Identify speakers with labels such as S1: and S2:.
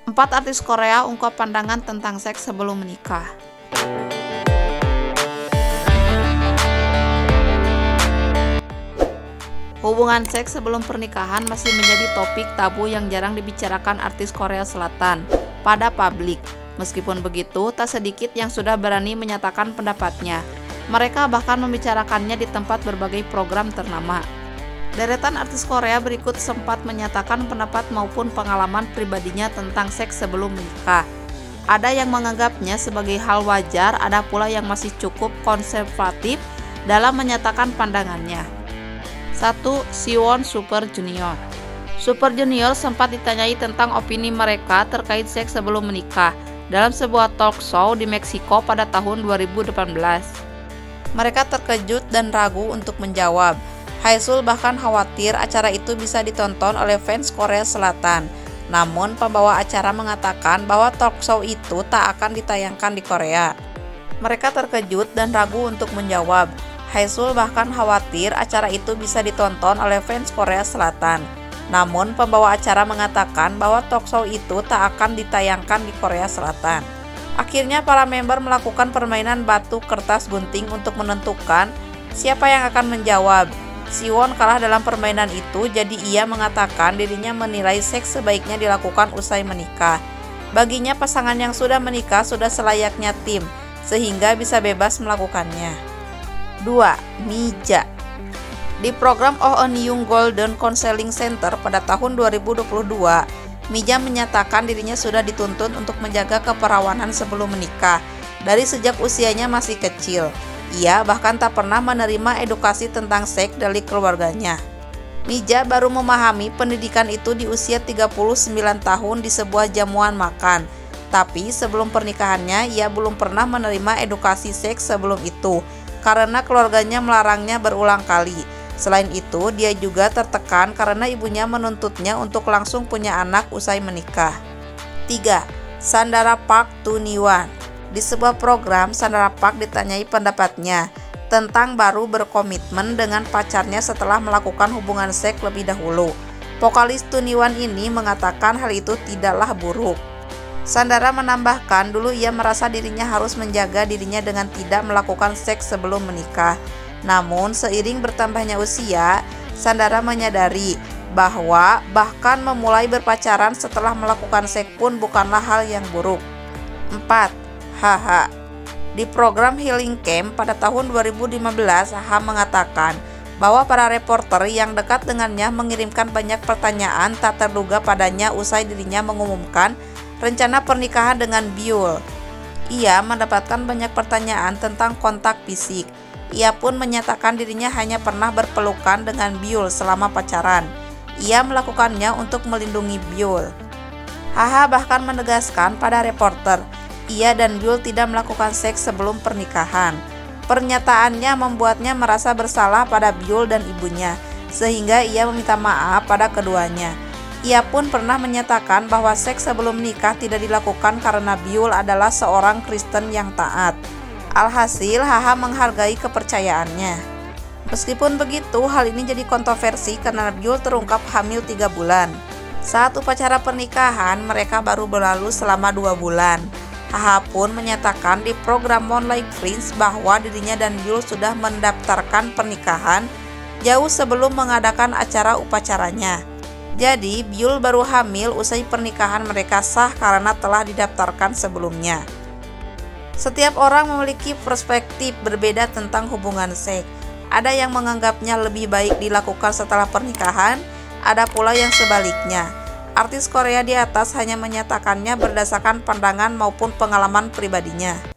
S1: 4 artis Korea ungkap pandangan tentang seks sebelum menikah. Hubungan seks sebelum pernikahan masih menjadi topik tabu yang jarang dibicarakan artis Korea Selatan pada publik. Meskipun begitu, tak sedikit yang sudah berani menyatakan pendapatnya. Mereka bahkan membicarakannya di tempat berbagai program ternama. Deretan artis Korea berikut sempat menyatakan pendapat maupun pengalaman pribadinya tentang seks sebelum menikah. Ada yang menganggapnya sebagai hal wajar, ada pula yang masih cukup konservatif dalam menyatakan pandangannya. 1. Siwon Super Junior. Super Junior sempat ditanyai tentang opini mereka terkait seks sebelum menikah dalam sebuah talk show di Meksiko pada tahun 2018. Mereka terkejut dan ragu untuk menjawab. Haesul bahkan khawatir acara itu bisa ditonton oleh fans Korea Selatan. Namun pembawa acara mengatakan bahwa talk show itu tak akan ditayangkan di Korea. Mereka terkejut dan ragu untuk menjawab. Haesul bahkan khawatir acara itu bisa ditonton oleh fans Korea Selatan. Namun pembawa acara mengatakan bahwa talk show itu tak akan ditayangkan di Korea Selatan. Akhirnya para member melakukan permainan batu kertas gunting untuk menentukan siapa yang akan menjawab. Siwon kalah dalam permainan itu, jadi ia mengatakan dirinya menilai seks sebaiknya dilakukan usai menikah. Baginya pasangan yang sudah menikah sudah selayaknya tim, sehingga bisa bebas melakukannya. 2. Mija. Di program Oh Eun Golden Counseling Center pada tahun 2022, Mija menyatakan dirinya sudah dituntut untuk menjaga keperawanan sebelum menikah dari sejak usianya masih kecil. Ia bahkan tak pernah menerima edukasi tentang seks dari keluarganya. Mija baru memahami pendidikan itu di usia 39 tahun di sebuah jamuan makan. Tapi sebelum pernikahannya, ia belum pernah menerima edukasi seks sebelum itu karena keluarganya melarangnya berulang kali. Selain itu, dia juga tertekan karena ibunya menuntutnya untuk langsung punya anak usai menikah. 3. Sandara Park Tuniwan. Di sebuah program, Sandara Park ditanyai pendapatnya tentang baru berkomitmen dengan pacarnya setelah melakukan hubungan seks lebih dahulu. Vokalis Tuniwan ini mengatakan hal itu tidaklah buruk. Sandara menambahkan dulu ia merasa dirinya harus menjaga dirinya dengan tidak melakukan seks sebelum menikah. Namun seiring bertambahnya usia, Sandara menyadari bahwa bahkan memulai berpacaran setelah melakukan seks pun bukanlah hal yang buruk. 4. HH. Di program Healing Camp pada tahun 2015, HH mengatakan bahwa para reporter yang dekat dengannya mengirimkan banyak pertanyaan tak terduga padanya usai dirinya mengumumkan rencana pernikahan dengan Byul. Ia mendapatkan banyak pertanyaan tentang kontak fisik. Ia pun menyatakan dirinya hanya pernah berpelukan dengan Byul selama pacaran. Ia melakukannya untuk melindungi Byul. HH bahkan menegaskan pada reporter, ia dan Byul tidak melakukan seks sebelum pernikahan. Pernyataannya membuatnya merasa bersalah pada Byul dan ibunya, sehingga ia meminta maaf pada keduanya. Ia pun pernah menyatakan bahwa seks sebelum menikah tidak dilakukan karena Byul adalah seorang Kristen yang taat. Alhasil, HH menghargai kepercayaannya. Meskipun begitu, hal ini jadi kontroversi karena Byul terungkap hamil 3 bulan. Saat upacara pernikahan, mereka baru berlalu selama 2 bulan. HH pun menyatakan di program Moonlight Prince bahwa dirinya dan Byul sudah mendaftarkan pernikahan jauh sebelum mengadakan acara upacaranya. Jadi, Byul baru hamil usai pernikahan mereka sah karena telah didaftarkan sebelumnya. Setiap orang memiliki perspektif berbeda tentang hubungan seks. Ada yang menganggapnya lebih baik dilakukan setelah pernikahan, ada pula yang sebaliknya. Artis Korea di atas hanya menyatakannya berdasarkan pandangan maupun pengalaman pribadinya.